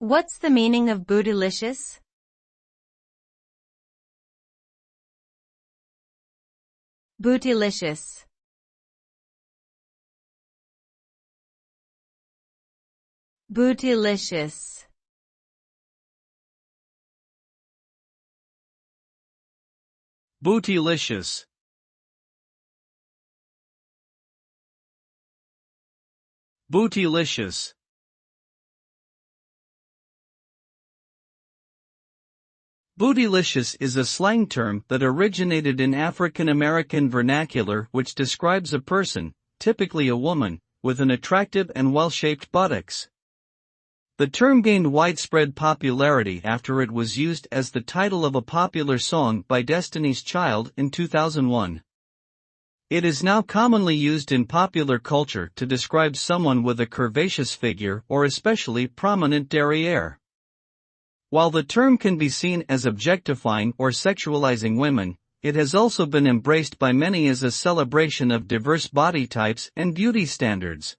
What's the meaning of bootylicious? Bootylicious. Bootylicious. Bootylicious. Bootylicious. Bootylicious is a slang term that originated in African American vernacular which describes a person, typically a woman, with an attractive and well-shaped buttocks. The term gained widespread popularity after it was used as the title of a popular song by Destiny's Child in 2001. It is now commonly used in popular culture to describe someone with a curvaceous figure or especially prominent derriere. While the term can be seen as objectifying or sexualizing women, it has also been embraced by many as a celebration of diverse body types and beauty standards.